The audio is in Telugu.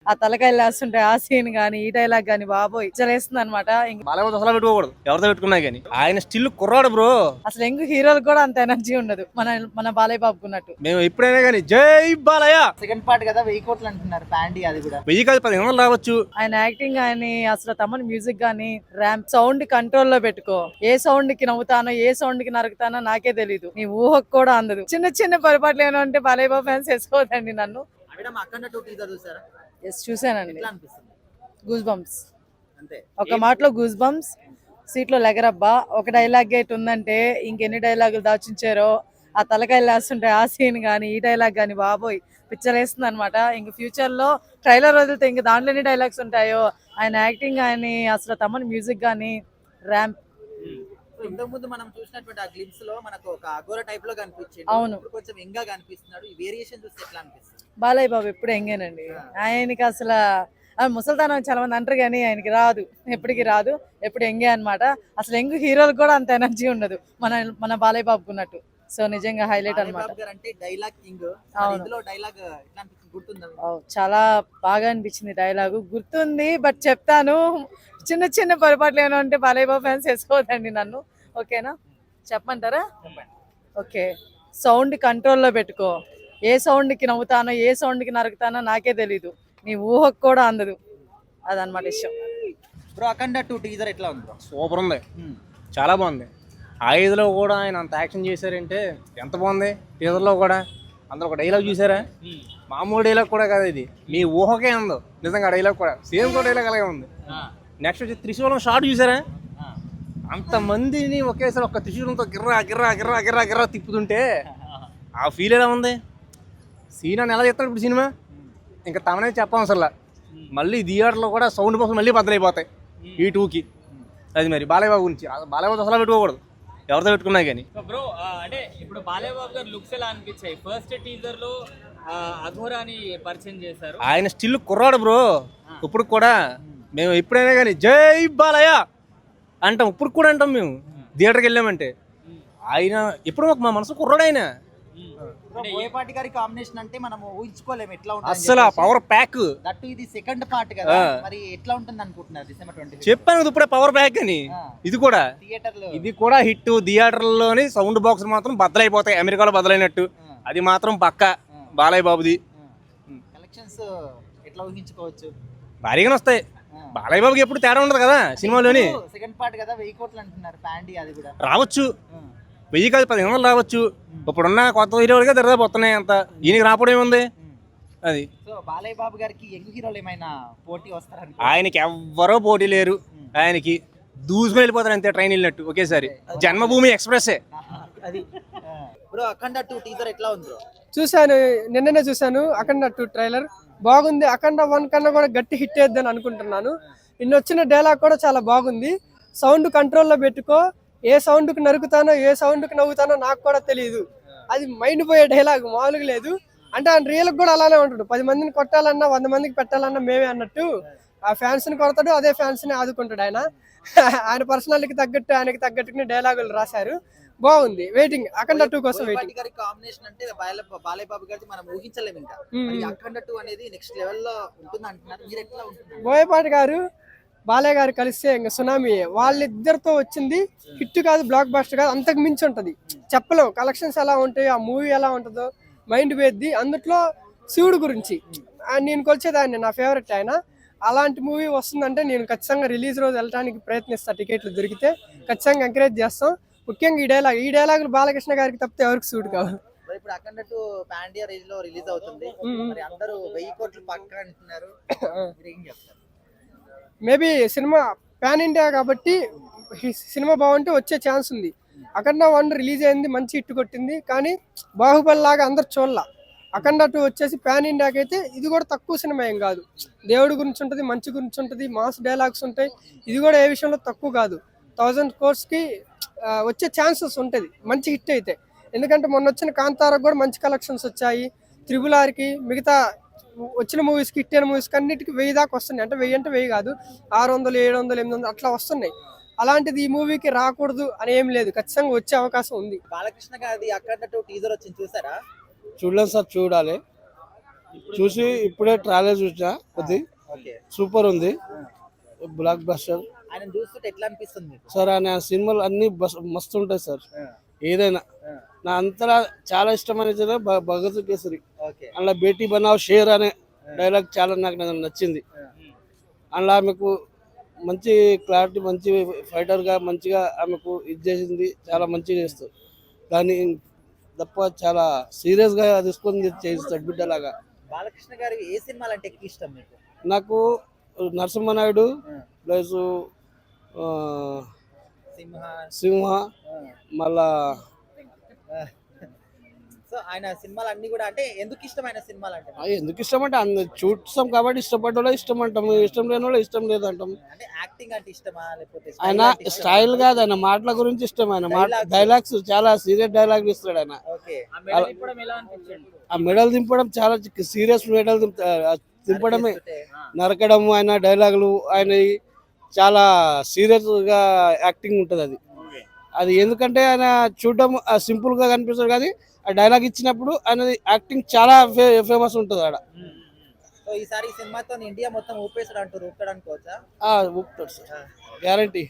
ఆ తలకాయలు వేస్తుంటే ఆ సీన్ గానీ ఈ డైలాగ్ గానీ బాబోయ్ చలేస్తుంది అనమాట. బాలయ్య అసలు పెట్టుకోకూడదు, ఎవరితో పెట్టుకున్నా కానీ. ఆయన స్టిల్ కుర్రాడు బ్రో. అసలు ఎంగు హీరోలకు కూడా అంత ఎనర్జీ ఉండదు మన మన బాలయ్య బాబుకున్నట్టు. మేము ఎప్పుడైనా కానీ జై బాలయ్య. సెకండ్ పార్ట్ కదా 1000 కోట్లు అంటున్నారు ప్యాండీ, అది కూడా 1000 కాదు 1500 రావచ్చు. ఆయన యాక్టింగ్ కానీ అసలు తమన్ మ్యూజిక్ గానీ ర్యాంప్ సౌండ్ కంట్రోల్ లో పెట్టుకో. ఏ సౌండ్ కి నవ్వుతానో ఏ సౌండ్ కి నరుకుతానో నాకే తెలీదు, నీ ఊహకు కూడా అందదు. చిన్న చిన్న పొరపాట్లు ఏమైనా ఉంటే బాలయ్య బాబు ఫ్యాన్స్ వేసుకోవద్దండి నన్ను. అఖండ 2 టీజర్ చూసారా? ఎస్ చూసానండి. ఎట్లా అనిపిస్తుంది? గూస్ బంప్స్, అంతే ఒక మాటలో గూస్ బంప్స్. సీట్లో లెగరబ్బా. ఒక డైలాగ్ గేట్ ఉందంటే ఇంకెన్ని డైలాగులు దాచుంచారో. ఆ తలకాయలు వేస్తుంటే ఆ సీన్ గానీ ఈ డైలాగ్ గానీ బాబోయ్ పిచ్చలేస్తుంది అనమాట. ఇంక ఫ్యూచర్ లో ట్రైలర్ వదిలితే ఇంక దాంట్లో ఎన్ని డైలాగ్స్ ఉంటాయో. ఆయన యాక్టింగ్ కానీ అసలు తమన్ మ్యూజిక్ గానీ ర్యాంప్. ఇంతకు ముందు మనం చూసినటువంటి ఆ గ్లిమ్స్ లో మనకు ఒక అఘోర టైప్ లో కనిపించింది. అవును. ఇప్పుడు కొంచెం ఎంగా కనిపిస్తున్నాడు. ఈ వేరియేషన్ చూస్తే ఎట్లా అనిపిస్తుంది? బాలయ్య బాబు ఎప్పుడు ఎంగేనండి. ఆయనకి అసలు ముసల్తానం చాలా మంది అంటారు కానీ ఆయనకి రాదు, ఎప్పటికి రాదు, ఎప్పుడు ఎంగే అనమాట. అసలు ఎంగు హీరోలకు కూడా అంత ఎనర్జీ ఉండదు మన మన బాలయ్య బాబుకున్నట్టు. సో నిజంగా హైలైట్ అనమాట. అంటే డైలాగ్ కింగ్. ఇందులో డైలాగ్ ఎట్లా అనిపిస్తుంది? గుర్తుందా? చాలా బాగా అనిపించింది డైలాగు, గుర్తుంది. బట్ చెప్తాను, చిన్న చిన్న పొరపాట్లు ఏమైనా ఉంటే బాలయ్య బాబు ఫ్యాన్స్ వేసుకోవద్దండి నన్ను. ఓకేనా, చెప్పమంటారా? ఓకే. సౌండ్ కంట్రోల్లో పెట్టుకో. ఏ సౌండ్కి నవ్వుతానో ఏ సౌండ్కి నరుకుతానో నాకే తెలీదు, నీ ఊహకు కూడా అందదు. అదనమాట విషయం. బ్రో అఖండ 2 టీజర్ ఎట్లా ఉంది? సూపర్ ఉంది, చాలా బాగుంది. ఆ ఏజ్లో కూడా ఆయన అంత యాక్షన్ చేశారంటే ఎంత బాగుంది. టీజర్లో కూడా అందరూ ఒక డైలాగ్ చూసారా? మామూలు డైలాగ్ కూడా కాదు ఇది, మీ ఊహకే ఉందో నిజంగా. డైలాగ్ కూడా సేమ్ కూడా డైలాగ్ అలాగే ఉంది. నెక్స్ట్ వచ్చి త్రిశూలం షార్ట్ చూసారా? అంతమందిని ఒకేసారి ఒక త్రిశూలంతో గిర్రా గిర్రా గిర్రా గిర్రా గిర్రా తిప్పుతుంటే ఆ ఫీల్ ఎలా ఉంది. సీన్ అని ఎలా చెప్తాడు ఇప్పుడు సినిమా, ఇంకా తమనే చెప్పవసరలా. మళ్ళీ థియేటర్లో కూడా సౌండ్ బాక్స్ మళ్ళీ బద్దలైపోతాయి ఈ 2కి. అది మరి బాలయ్య బాబు గురించి. బాలయ్య బాబు అసలు పెట్టుకోకూడదు, ఎవరితో పెట్టుకున్నా కానీ. బ్రో అంటే ఇప్పుడు బాలయ్య బాబు గారు లుక్స్ ఎలా అనిపించాయి? ఫస్ట్ టీజర్ లో అఘోరాని పరిచయం చేశారు. ఆయన స్టిల్ కుర్రాడు బ్రో. ఇప్పుడు కూడా మేము ఎప్పుడైనా కానీ జై బాలయ్య అంటాం, ఇప్పుడు కూడా అంటాం మేము థియేటర్కి వెళ్ళామంటే. ఆయన ఎప్పుడు మా మనసు కుర్రాడు ఆయన. బోయపాటి గారి కాంబినేషన్ అంటే మనం ఊహించుకోలేము ఎట్లా ఉంటుంది అసలు పవర్ ప్యాక్. దట్టు ఇది సెకండ్ పార్ట్ కదా, మరి ఎట్లా ఉంటుంది అనుకుంటున్నారు December 20? చెప్పాను ఇప్పుడే పవర్ ప్యాక్ అని. ఇది కూడా థియేటర్ లో ఇది కూడా హిట్. థియేటర్లోని సౌండ్ బాక్స్ మాత్రం బద్దలైపోతాయి, అమెరికాలో బద్దలైనట్టు. అది మాత్రం పక్క బాలయ్య బాబుది. కలెక్షన్స్ ఎట్లా ఊహించుకోవచ్చు? భారీగానే వస్తాయి. బాలయ్య బాబుకి ఎప్పుడు తేడా ఉండదు కదా సినిమాలోని. సెకండ్ పార్ట్ కదా 1000 కోట్లు అంటున్నారు ప్యాండీ, అది కూడా రావచ్చు. 1000 కాదు 1500 రావచ్చు. ఇప్పుడున్న కొత్త హీరోలుగా దరిదాపోతున్నాయి అంత. ఈయనకి రావడం ఏముంది అది. సో బాలయ్య బాబు గారికి యంగ్ హీరోలు ఏమైనా పోటీ వస్తారని? ఆయనకి ఎవ్వరో పోటీ లేరు. ఆయనకి దూసుకుని వెళ్ళిపోతారు అంతే, ట్రైన్ వెళ్ళినట్టు ఒకేసారి. జన్మభూమి ఎక్స్ప్రెస్. అది బ్రో అఖండ 2 టీజర్ ఎట్లా ఉంది బ్రో? చూసాను, నిన్ననే చూసాను అఖండ 2 ట్రైలర్. బాగుంది. అఖండ 1 కన్నా కూడా గట్టి హిట్ అయ్యిద్దని అనుకుంటున్నాను. నిన్న వచ్చిన డైలాగ్ కూడా చాలా బాగుంది. సౌండ్ కంట్రోల్లో పెట్టుకో. ఏ సౌండ్కి నరుకుతానో ఏ సౌండ్కి నవ్వుతానో నాకు కూడా తెలియదు. అది మైండ్ పోయే డైలాగ్, మామూలుగా లేదు. అంటే ఆయన రియల్కి కూడా అలానే ఉంటాడు. 10 మందిని కొట్టాలన్నా 100 మందికి పెట్టాలన్నా మేమే అన్నట్టు ఆ ఫ్యాన్స్ని కొడతాడు, అదే ఫ్యాన్స్ని ఆదుకుంటాడు ఆయన. ఆయన పర్సనాలిటీకి తగ్గట్టు ఆయనకి తగ్గట్టుకుని డైలాగులు రాశారు. బాగుంది. వెయిటింగ్ అఖండ 2 కోసం వెయిటింగ్. గారి కాంబినేషన్ అంటే బాలయ్య బాబు గారిది మనం ఊహించలేము ఇంకా. మరి అఖండ 2 అనేది నెక్స్ట్ లెవెల్ లో ఉంటుంది అంటున్నారు, మీరు ఎట్లా ఉంటుంది? బోయపాటి గారు బాలయ్య గారు కలిస్తే ఇంకా సునామీ. వాళ్ళిద్దరితో వచ్చింది హిట్ కాదు, బ్లాక్ బాస్టర్ కాదు, అంతకు మించి ఉంటుంది. చెప్పలేం కలెక్షన్స్ ఎలా ఉంటాయి, ఆ మూవీ ఎలా ఉంటుందో మైండ్ వేద్ది. అందుట్లో శివుడు గురించి నేను కొలిచేది ఆయన, నా ఫేవరెట్ ఆయన. అలాంటి మూవీ వస్తుందంటే నేను ఖచ్చితంగా రిలీజ్ రోజు వెళ్ళడానికి ప్రయత్నిస్తాను. టికెట్లు దొరికితే ఖచ్చితంగా ఎంకరేజ్ చేస్తాం. ముఖ్యంగా ఈ డైలాగులు బాలకృష్ణ గారికి తప్పితే ఎవరికి సూట్ కావు. ఇప్పుడు అఖండ 2 పాండ్యా రేంజ్ లో రిలీజ్ అవుతుంది. మరి అందరూ 1000 కోట్లు పక్క అంటున్నారు, మీరు ఏం చెప్తారు? మేబీ సినిమా పాన్ ఇండియా కాబట్టి సినిమా బాగుంటే వచ్చే ఛాన్స్ ఉంది. అఖండ 1 రిలీజ్ అయింది, మంచి హిట్ కొట్టింది. కానీ బాహుబలి లాగా అందరు చూడాల. అఖండ 2 వచ్చేసి పాన్ ఇండియాకి అయితే ఇది కూడా తక్కువ సినిమా ఏం కాదు. దేవుడి గురించి ఉంటుంది, మంచి గురించి ఉంటుంది, మాస్ డైలాగ్స్ ఉంటాయి. ఇది కూడా ఏ విషయంలో తక్కువ కాదు. 1000 కోర్స్కి వచ్చే ఛాన్సెస్ ఉంటుంది మంచి హిట్ అయితే. ఎందుకంటే మొన్న వచ్చిన కాంతారకు కూడా మంచి కలెక్షన్స్ వచ్చాయి. త్రిబుల్ ఆర్కి, మిగతా వచ్చిన మూవీస్కి, హిట్ అయిన మూవీస్కి అన్నిటికీ 1000 దాకా వస్తున్నాయి. అంటే 1000 అంటే 1000 కాదు, 600, 700, 800 అట్లా వస్తున్నాయి. అలాంటిది ఈ మూవీకి రాకూడదు అని ఏం లేదు, ఖచ్చితంగా వచ్చే అవకాశం ఉంది. బాలకృష్ణ గారి అఖండ 2 టీజర్ వచ్చింది, చూసారా? చూడలేదు సార్, చూడాలి. చూసి ఇప్పుడే ట్రైలర్ చూసా, కొద్ది ఓకే. సూపర్ ఉంది, బ్లాక్ బస్టర్ ఆయన చూస్తుంటే ఎట్లా అనిపిస్తుంది మీకు? సార్. ఆయన సినిమాలు అన్ని మస్తు ఉంటాయి సార్, ఏదైనా. నా అంతలా చాలా ఇష్టమైనది భగత్ కేసరి. ఓకే. అందులో బేటీ బనావ్ షేర్ అనే డైలాగ్ చాలా నాకు నచ్చింది. అందులో ఆమెకు మంచి క్లారిటీ, మంచి ఫైటర్గా మంచిగా ఆమెకు ఇది చేసింది, చాలా మంచిగా చేస్తుంది. దాన్ని తప్ప చాలా సీరియస్గా తీసుకొని చేస్తాడు బిడ్డలాగా. బాలకృష్ణ గారి ఏ సినిమాలు అంటే ఎక్కువ ఇష్టం మీకు? నాకు నరసింహనాయుడు ప్లస్ సింహ. సింహ, మళ్ళా సో ఆయన సినిమాలు అన్ని కూడా అంటే ఎందుకు ఇష్టమైన సినిమాలు అంటే ఎందుకు ఇష్టం అంటే చూస్తాం కాబట్టి ఇష్టపడ్డ వాళ్ళు ఇష్టం అంటాం, ఇష్టం లేని వాళ్ళు ఇష్టం లేదంటాం. అంటే యాక్టింగ్ అంటే ఇష్టమా లేకపోతే ఆయన స్టైల్ కాదు, ఆయన మాటల గురించి ఇష్టం. ఆయన డైలాగ్స్ చాలా సీరియస్ డైలాగ్ ఇస్తాడు ఆయన. ఓకే. ఆ మెడల్ ఇప్పడం ఎలా అనిపించండి? ఆ మెడల్ దింపడం చాలా సీరియస్ మెడల్ దింపడమే, నరకడం, ఆయన డైలాగులు, ఆయన చాలా సీరియస్ గా యాక్టింగ్ ఉంటుంది. అది ఎందుకంటే ఆయన చూడడం సింపుల్ గా కనిపిస్తుంది, కానీ ఆ డైలాగ్ ఇచ్చినప్పుడు ఆయన యాక్టింగ్ చాలా ఫేమస్ ఉంటుంది ఆడ. సో ఈసారి ఈ సినిమాతో ఇండియా మొత్తం ఊపేసాడు అంటారు, ఊపుతాడు అనుకోవచ్చా? ఊపుతాడు సార్, గ్యారంటీ.